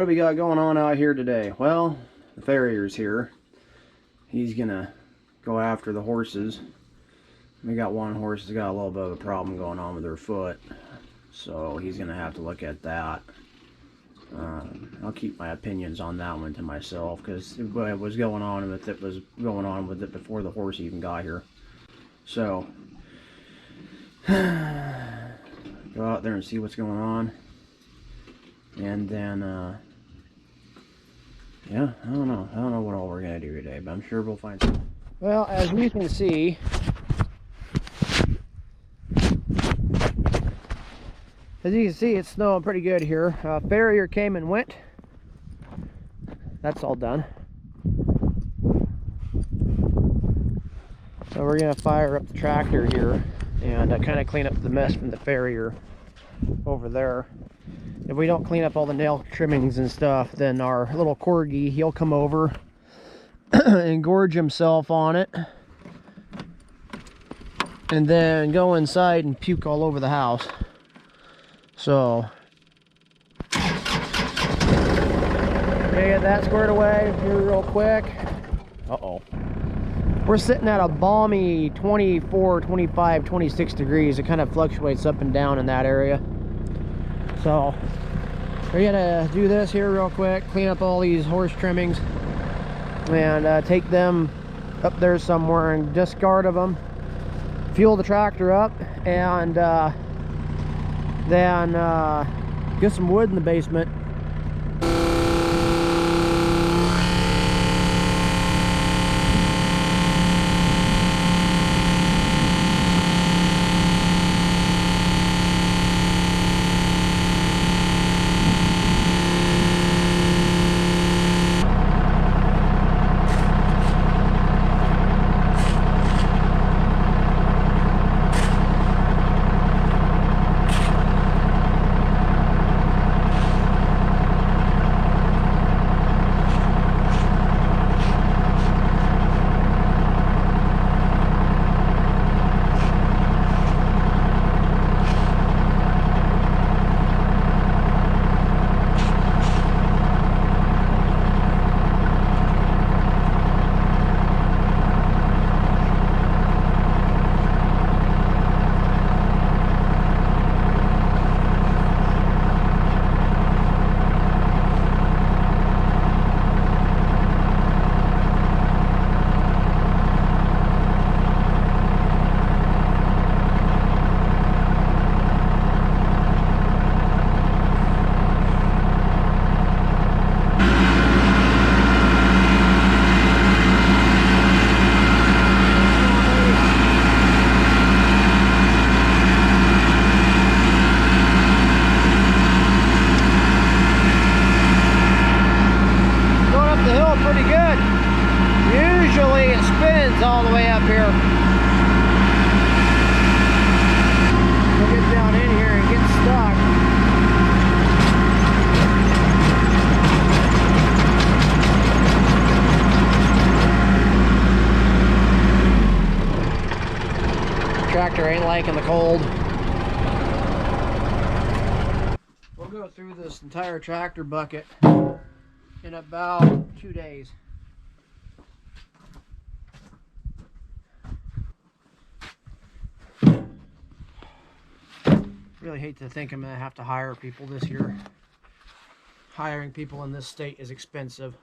do we got going on out here today? Well, the farrier's here. He's gonna go after the horses. We got one horse that's got a little bit of a problem going on with her foot, so he's gonna have to look at that. I'll keep my opinions on that one to myself, because what was going on with it was going on with it before the horse even got here. So go out there and see what's going on, and then yeah, I don't know what all we're gonna do today, but I'm sure we'll find something. Well, as we can see, it's snowing pretty good here. Farrier came and went. That's all done. So we're gonna fire up the tractor here and kind of clean up the mess from the farrier over there. If we don't clean up all the nail trimmings and stuff, then our little corgi, he'll come over and gorge himself on it, and then go inside and puke all over the house. So get that squared away here real quick. Uh-oh. We're sitting at a balmy 24, 25, 26 degrees. It kind of fluctuates up and down in that area. So we're gonna do this here real quick, clean up all these horse trimmings, and take them up there somewhere and discard of them, fuel the tractor up, and then get some wood in the basement. All the way up here. We'll get down in here and get stuck. Tractor ain't liking the cold. We'll go through this entire tractor bucket in about 2 days. Really hate to think I'm gonna have to hire people this year. Hiring people in this state is expensive.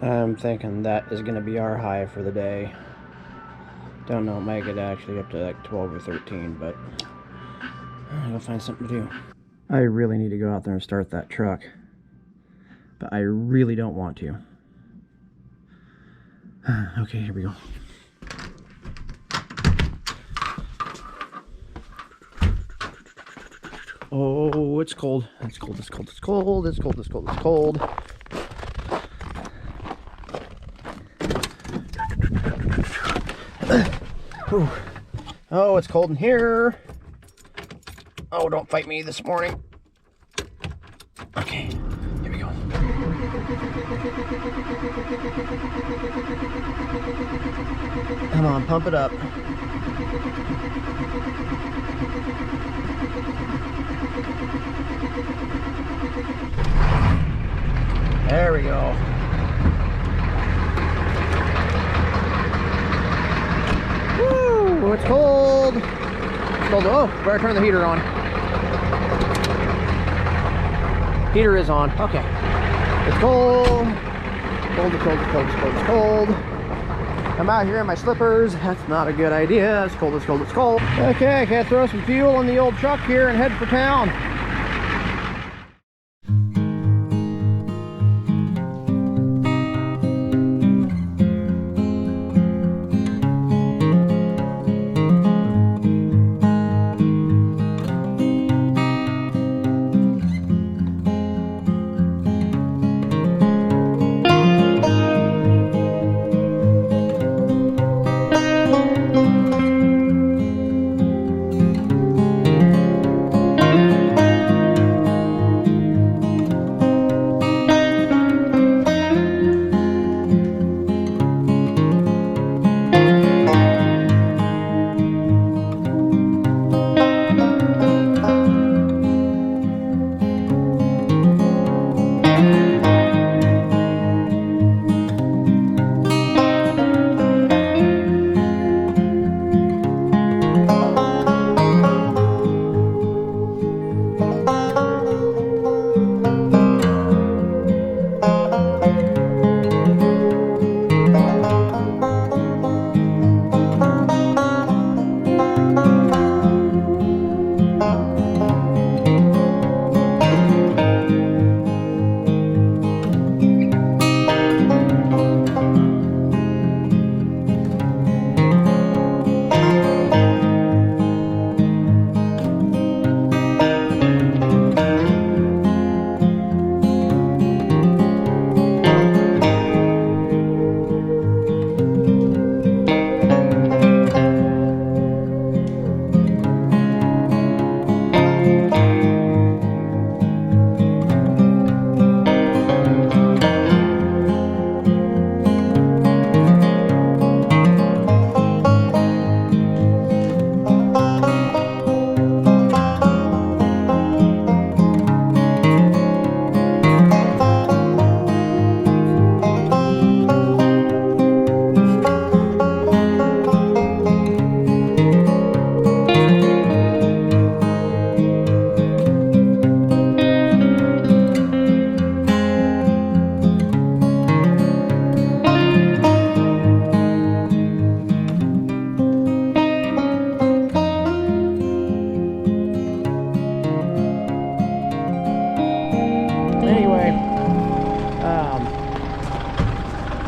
I'm thinking that is gonna be our high for the day. Don't know, it might get actually up to like 12 or 13, but I'll find something to do. I really need to go out there and start that truck, but I really don't want to. Okay, here we go. Oh, it's cold. It's cold, it's cold, it's cold, it's cold, it's cold, it's cold. Oh, it's cold in here. Oh, don't fight me this morning. Okay, here we go. Come on, pump it up. There we go. Woo! It's cold. It's cold. Oh, better turn the heater on. Heater is on. Okay. It's cold. Cold, it's cold, it's cold, it's cold, it's cold. I'm out here in my slippers. That's not a good idea. It's cold, it's cold, it's cold. Okay, I can throw some fuel in the old truck here and head for town.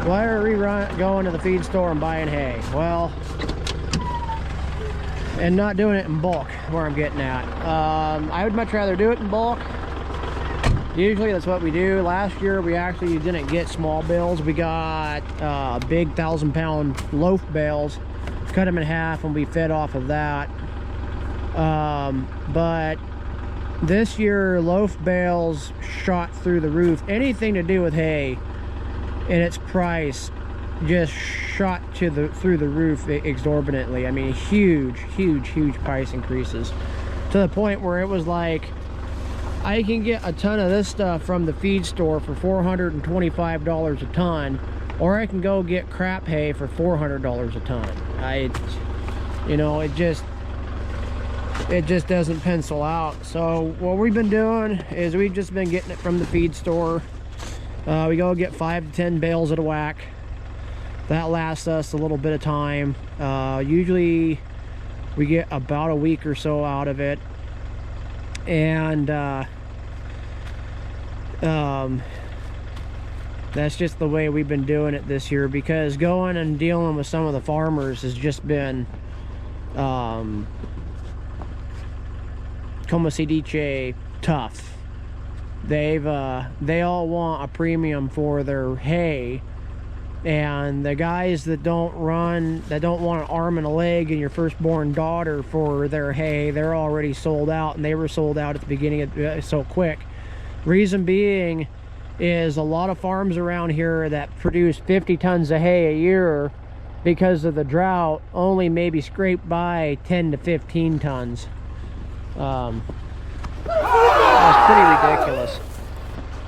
Why are we going to the feed store and buying hay? Well, and not doing it in bulk, where I'm getting at. I would much rather do it in bulk. Usually that's what we do. Last year we actually didn't get small bales. We got big 1,000-pound loaf bales, cut them in half, and we fed off of that. But this year loaf bales shot through the roof. Anything to do with hay and its price just shot to through the roof exorbitantly. I mean, huge price increases, to the point where it was like, I can get a ton of this stuff from the feed store for $425 a ton, or I can go get crap hay for $400 a ton. You know, it just doesn't pencil out. So what we've been doing is we've just been getting it from the feed store. We go get 5 to 10 bales at a whack. That lasts us a little bit of time. Usually we get about a week or so out of it, and that's just the way we've been doing it this year, because going and dealing with some of the farmers has just been como se dice, tough. They all want a premium for their hay, and the guys that don't want an arm and a leg and your firstborn daughter for their hay, they're already sold out, and they were sold out at the beginning of, so quick. Reason being is a lot of farms around here that produce 50 tons of hay a year, because of the drought, only maybe scrape by 10 to 15 tons. That's pretty ridiculous.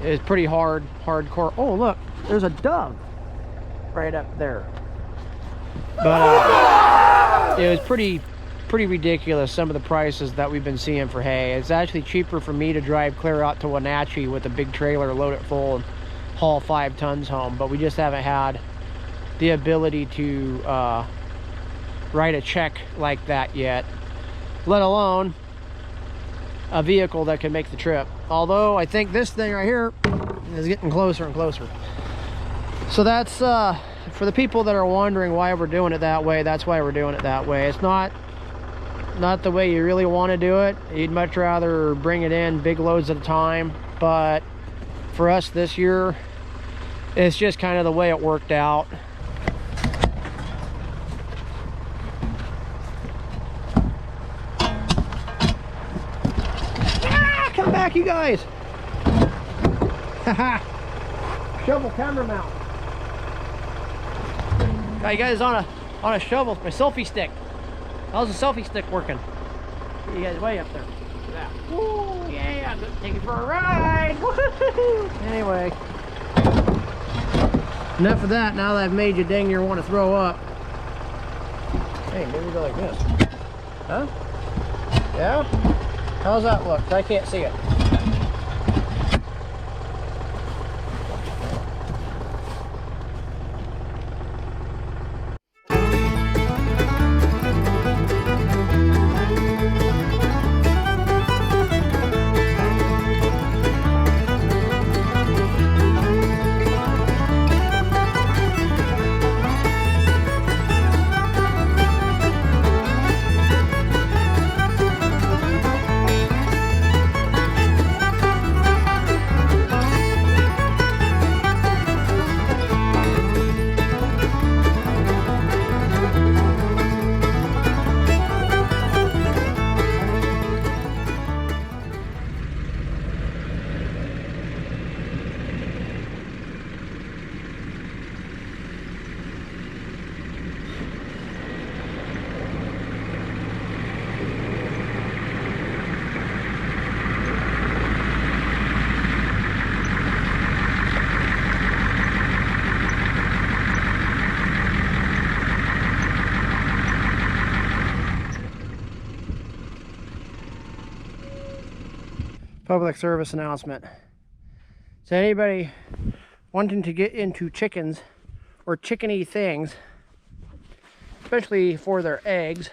It's pretty hardcore. Oh, look, there's a dove right up there. But it was pretty ridiculous, some of the prices that we've been seeing for hay. It's actually cheaper for me to drive clear out to Wenatchee with a big trailer, load it full, and haul 5 tons home. But we just haven't had the ability to write a check like that yet, let alone a vehicle that can make the trip. Although I think this thing right here is getting closer and closer. So that's for the people that are wondering why we're doing it that way. That's why we're doing it that way. It's not the way you really want to do it. You'd much rather bring it in big loads at a time, but for us this year, it's just kind of the way it worked out. Come back, you guys. Haha. Shovel camera mount. Got you guys on a shovel, my selfie stick. How's the selfie stick working? Get you guys way up there. Look at that. Woo, yeah, I'm gonna take you for a ride. Anyway, enough of that. Now that I've made you dang near want to throw up. Hey, maybe go like this. Huh? Yeah? How's that look? I can't see it. Public service announcement. So anybody wanting to get into chickens or chickeny things, especially for their eggs,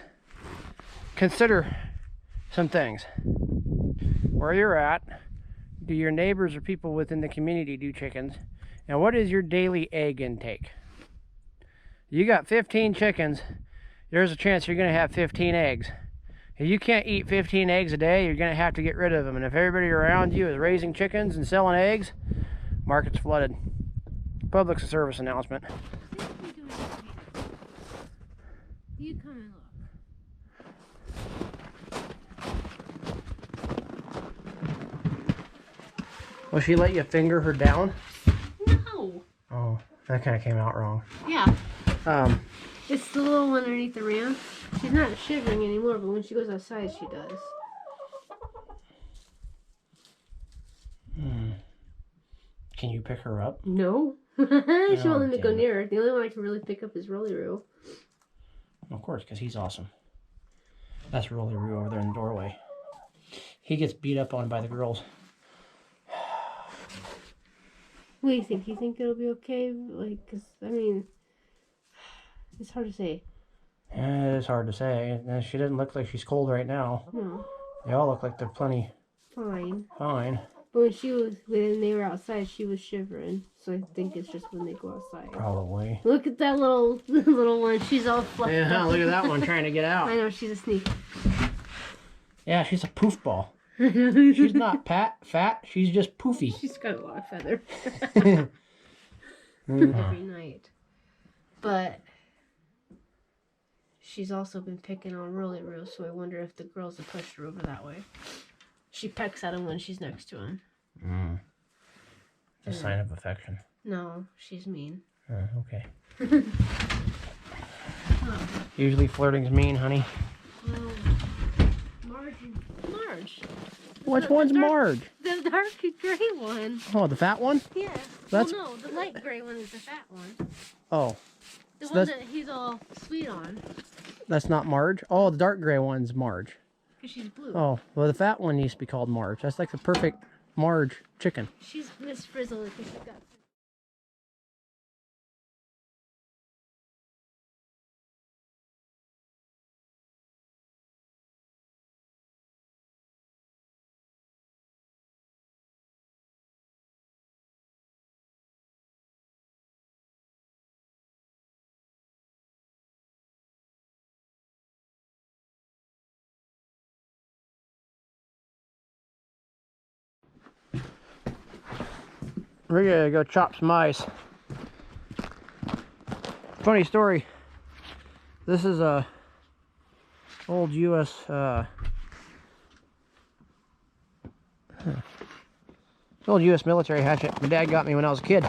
consider some things. Where you're at, do your neighbors or people within the community do chickens? And what is your daily egg intake? You got 15 chickens, there's a chance you're going to have 15 eggs. If you can't eat 15 eggs a day, you're going to have to get rid of them. And if everybody around you is raising chickens and selling eggs, market's flooded. Public service announcement. You come and look. Will she let you finger her down? No. Oh, that kind of came out wrong. Yeah. It's the little one underneath the ramp. She's not shivering anymore, but when she goes outside, she does. Can you pick her up? No. She won't let me go near her. The only one I can really pick up is Rolly Roo. Of course, because he's awesome. That's Rolly Roo over there in the doorway. He gets beat up on by the girls. What do you think? Do you think it'll be okay? Like, 'cause, I mean, it's hard to say. Yeah, it's hard to say. She doesn't look like she's cold right now. No. They all look like they're plenty Fine. fine. But when they were outside, she was shivering. So I think it's just when they go outside. Probably. Look at that little one. She's all fluffed Yeah, up. look at that one trying to get out. I know, she's a sneak. Yeah, she's a poof ball. She's not fat. She's just poofy. She's got a lot of feather. Every night. But she's also been picking on Rolly Roo, so I wonder if the girls have pushed her over that way. She pecks at him when she's next to him. A sign of affection. No, she's mean. Okay. Usually flirting's mean, honey. Marge. Which one's Marge? The dark gray one. Oh, the fat one? Yeah. That's... Well, no, the light gray one is the fat one. Oh. The So one that he's all sweet on. That's not Marge? Oh, the dark gray one's Marge. Because she's blue. Oh, well, the fat one used to be called Marge. That's like the perfect Marge chicken. She's Miss Frizzle because she's got... We're gonna go chop some ice. Funny story. This is a old U.S. Old U.S. military hatchet my dad got me when I was a kid.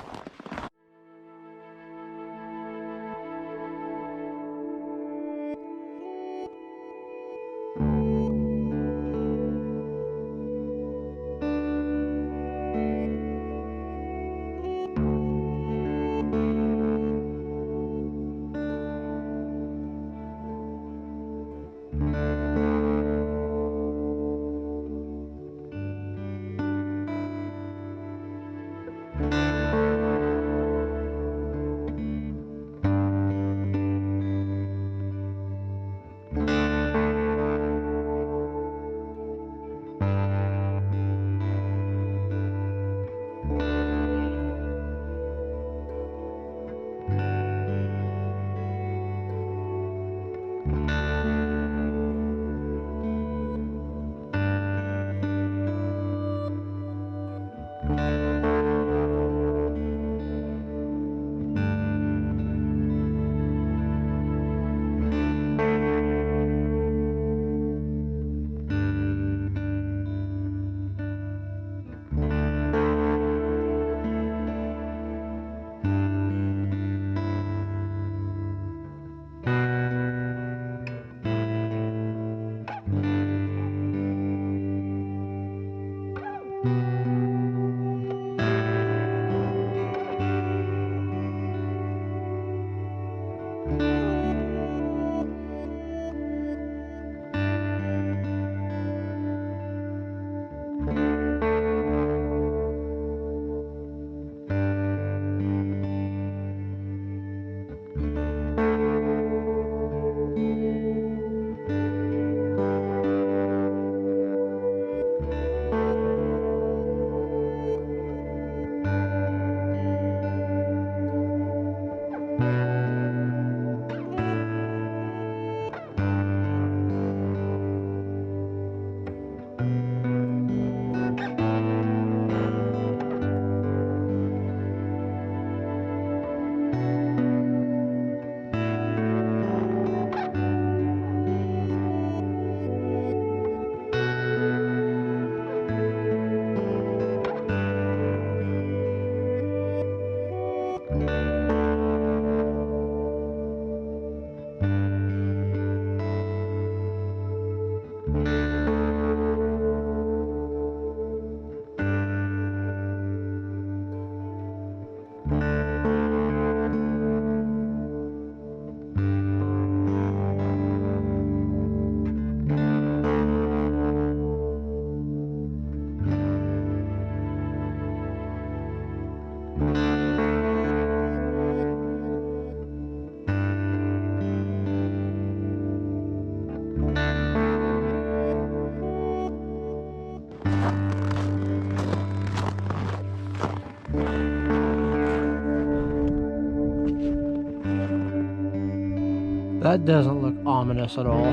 That doesn't look ominous at all.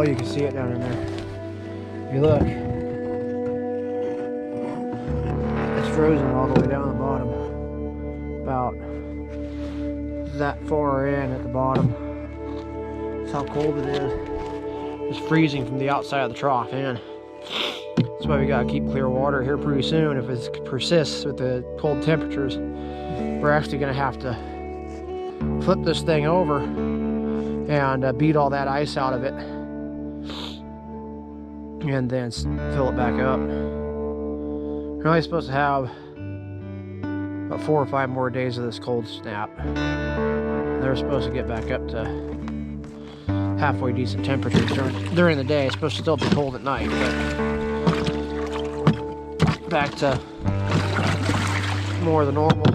you can see it down in there. If you look, it's frozen all the way down the bottom. About that far in at the bottom. That's how cold it is. It's freezing from the outside of the trough in. That's why we gotta keep clear water here pretty soon. If it persists with the cold temperatures, we're actually gonna have to flip this thing over and beat all that ice out of it, and then fill it back up. We're only supposed to have about 4 or 5 more days of this cold snap. They're supposed to get back up to halfway decent temperatures during the day. It's supposed to still be cold at night, but back to more of the normal